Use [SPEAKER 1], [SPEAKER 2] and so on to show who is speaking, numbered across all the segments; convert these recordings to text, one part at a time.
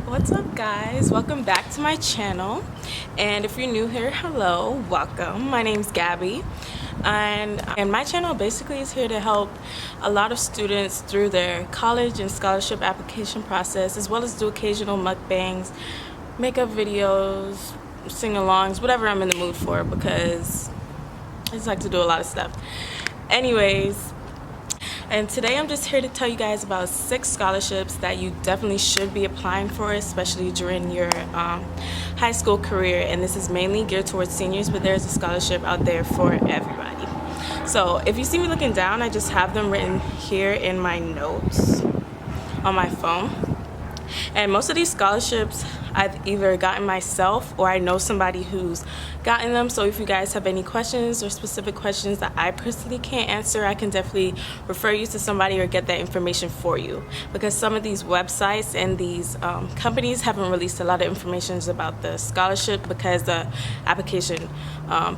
[SPEAKER 1] What's up, guys? Welcome back to my channel, and if you're new here, hello, welcome. My name's Gabby, and my channel basically is here to help a lot of students through their college and scholarship application process, as well as do occasional mukbangs, makeup videos, sing-alongs, whatever I'm in the mood for, because I just like to do a lot of stuff. Anyways, and today I'm just here to tell you guys about 6 scholarships that you definitely should be applying for, especially during your high school career. And this is mainly geared towards seniors, but there's a scholarship out there for everybody. So if you see me looking down, I just have them written here in my notes on my phone. And most of these scholarships I've either gotten myself or I know somebody who's gotten them. So if you guys have any questions or specific questions that I personally can't answer, I can definitely refer you to somebody or get that information for you, because some of these websites and these companies haven't released a lot of information about the scholarship because the application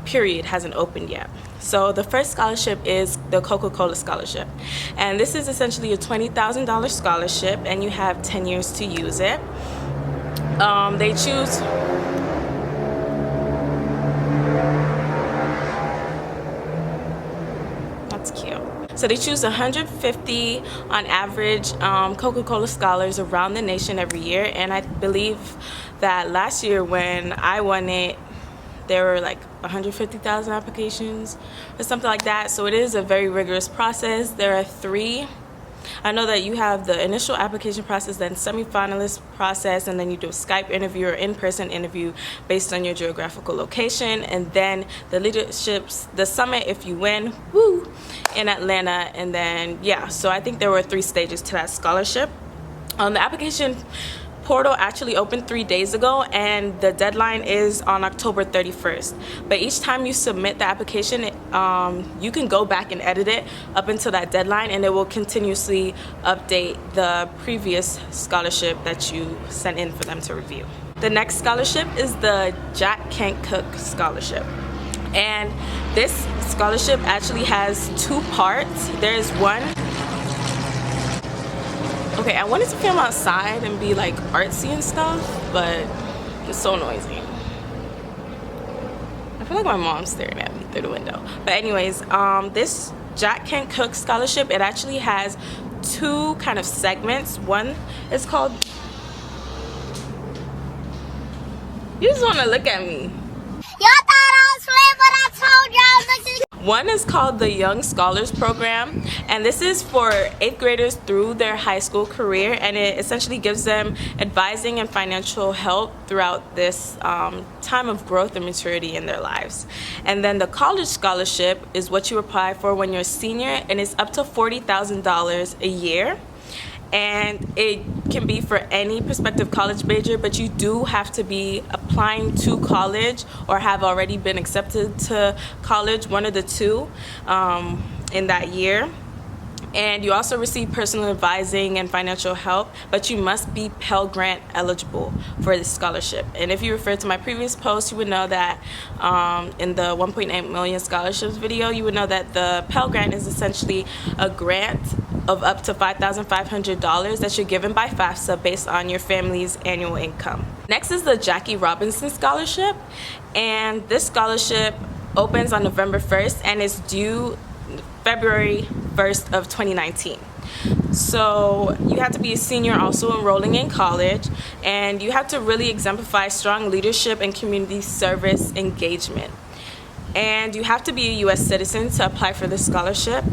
[SPEAKER 1] period hasn't opened yet. So the first scholarship is the CocaCola Scholarship, and this is essentially a $20,000 scholarship, and you have 10 years to use it. They choose that's cute. So they choose 150 on average Coca-Cola scholars around the nation every year, and I believe that last year when I won it, there were like 150,000 applications or something like that. So it is a very rigorous process. There are 3. I know that you have the initial application process, then semi-finalist process, and then you do a Skype interview or in-person interview based on your geographical location, and then the summit if you win, in Atlanta. And then so I think there were 3 stages to that scholarship. The application portal actually opened 3 days ago, and the deadline is on October 31st. But each time you submit the application, you can go back and edit it up until that deadline, and it will continuously update the previous scholarship that you sent in for them to review. The next scholarship is the Jack Kent Cooke Scholarship, and this scholarship actually has 2 parts. There's one. Okay, I wanted to film outside and be like artsy and stuff, but it's so noisy. I feel like my mom's staring at me through the window. But anyways, this Jack Kent Cooke Scholarship, it actually has 2 kind of segments. One is called... You just want to look at me.
[SPEAKER 2] Y'all thought I was playing, but I told y'all.
[SPEAKER 1] One is called the Young Scholars Program, and this is for 8th graders through their high school career, and it essentially gives them advising and financial help throughout this time of growth and maturity in their lives. And then the College Scholarship is what you apply for when you're a senior, and it's up to $40,000 a year. And it can be for any prospective college major, but you do have to be applying to college or have already been accepted to college, one of the 2, in that year. And you also receive personal advising and financial help, but you must be Pell Grant eligible for this scholarship. And if you refer to my previous post, you would know that in the 1.8 million scholarships video, you would know that the Pell Grant is essentially a grant of up to $5,500 that you're given by FAFSA based on your family's annual income. Next is the Jackie Robinson Scholarship, and this scholarship opens on November 1st and is due February 1st of 2019. So you have to be a senior also enrolling in college, and you have to really exemplify strong leadership and community service engagement. And you have to be a U.S. citizen to apply for this scholarship,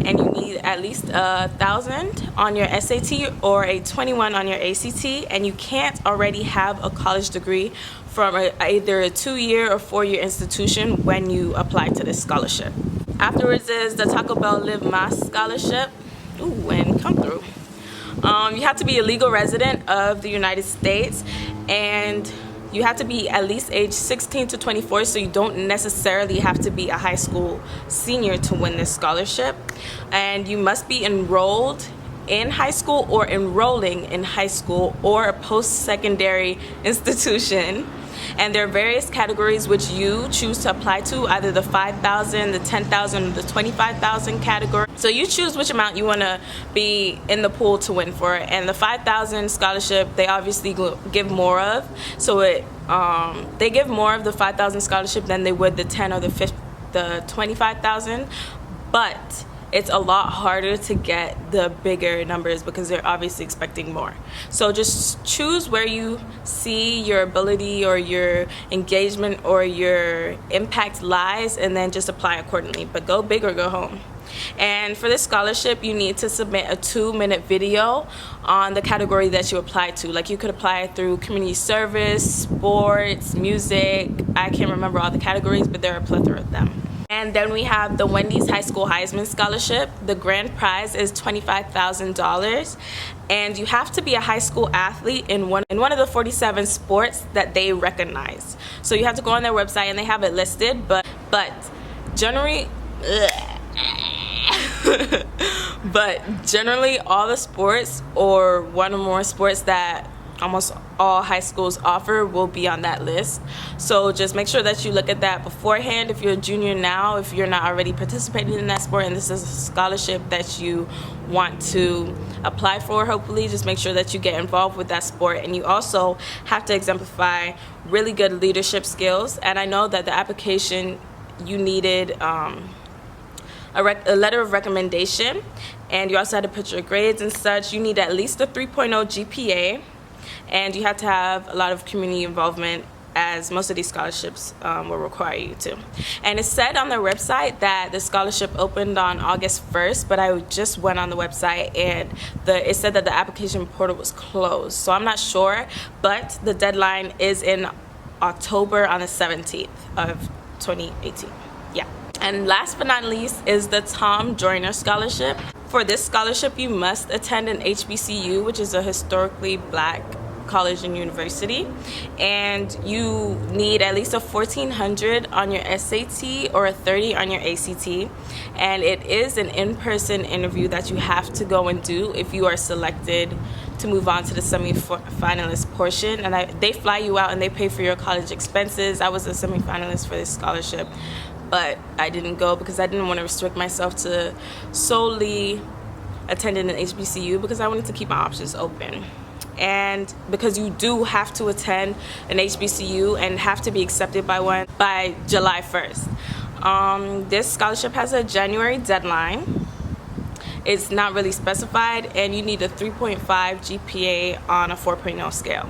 [SPEAKER 1] and you need at least 1,000 on your SAT or a 21 on your ACT, and you can't already have a college degree from either a 2-year or 4-year institution when you apply to this scholarship. Afterwards is the Taco Bell Live Más Scholarship. Ooh, and come through. You have to be a legal resident of the United States, and you have to be at least age 16 to 24, so you don't necessarily have to be a high school senior to win this scholarship. And you must be enrolled in high school or enrolling in high school or a post-secondary institution. And there are various categories which you choose to apply to, either the $5,000, the $10,000, or the $25,000 category. So you choose which amount you want to be in the pool to win for. And the $5,000 scholarship, they obviously give more of. So they give more of the $5,000 scholarship than they would the $10,000 or the $25,000. But it's a lot harder to get the bigger numbers because they're obviously expecting more. So just choose where you see your ability or your engagement or your impact lies, and then just apply accordingly. But go big or go home. And for this scholarship, you need to submit a 2-minute video on the category that you apply to. Like, you could apply through community service, sports, music. I can't remember all the categories, but there are a plethora of them. And then we have the Wendys High School Heisman Scholarship. The grand prize is $25,000, and you have to be a high school athlete in one of the 47 sports that they recognize. So you have to go on their website, and they have it listed. But generally, all the sports, or one or more sports that almost all high schools offer, will be on that list. So just make sure that you look at that beforehand. If you're a junior now, if you're not already participating in that sport and this is a scholarship that you want to apply for, hopefully just make sure that you get involved with that sport. And you also have to exemplify really good leadership skills. And I know that the application, you needed a letter of recommendation, and you also had to put your grades and such. You need at least a 3.0 GPA, and you have to have a lot of community involvement, as most of these scholarships will require you to. And it said on their website that the scholarship opened on August 1st, but I just went on the website and it said that the application portal was closed. So I'm not sure, but the deadline is in October on the 17th of 2018. Yeah. And last but not least is the Tom Joyner Scholarship. For this scholarship, you must attend an HBCU, which is a historically black college and university, and you need at least a 1400 on your SAT or a 30 on your ACT, and it is an in-person interview that you have to go and do if you are selected to move on to the semi-finalist portion. And they fly you out and they pay for your college expenses. I was a semi-finalist for this scholarship, but I didn't go because I didn't want to restrict myself to solely attending an HBCU, because I wanted to keep my options open. And because you do have to attend an HBCU and have to be accepted by one by July 1st. This scholarship has a January deadline. It's not really specified, and you need a 3.5 GPA on a 4.0 scale.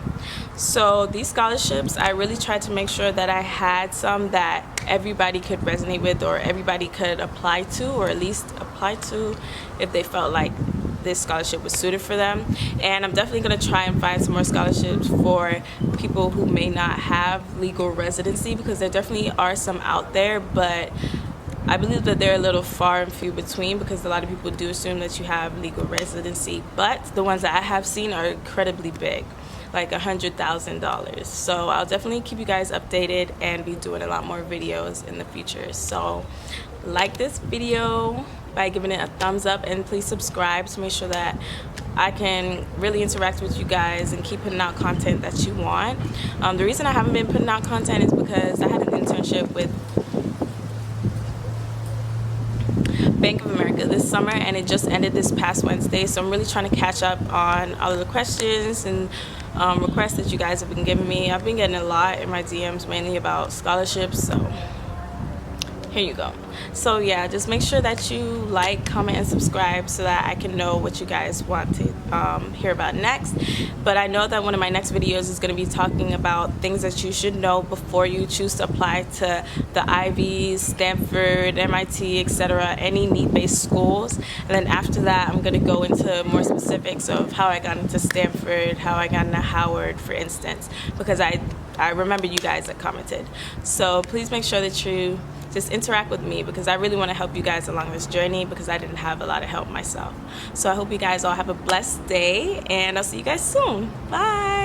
[SPEAKER 1] So these scholarships, I really tried to make sure that I had some that everybody could resonate with, or everybody could apply to, or at least apply to if they felt like this scholarship was suited for them. And I'm definitely going to try and find some more scholarships for people who may not have legal residency, because there definitely are some out there, but I believe that they're a little far and few between, because a lot of people do assume that you have legal residency, but the ones that I have seen are incredibly big, like $100,000. So I'll definitely keep you guys updated and be doing a lot more videos in the future. So like this video by giving it a thumbs up, and please subscribe to make sure that I can really interact with you guys and keep putting out content that you want. The reason I haven't been putting out content is because I had an internship with Bank of America this summer, and it just ended this past Wednesday. So I'm really trying to catch up on all of the questions and requests that you guys have been giving me. I've been getting a lot in my DMs, mainly about scholarships, so here you go. So yeah, just make sure that you like, comment, and subscribe so that I can know what you guys want to hear about next. But I know that one of my next videos is going to be talking about things that you should know before you choose to apply to the Ivies, Stanford, MIT, etc., any need-based schools. And then after that, I'm going to go into more specifics of how I got into Stanford, how I got into Howard, for instance, because I remember you guys that commented. So please make sure that you just interact with me, because I really want to help you guys along this journey, because I didn't have a lot of help myself. So I hope you guys all have a blessed day, and I'll see you guys soon. Bye.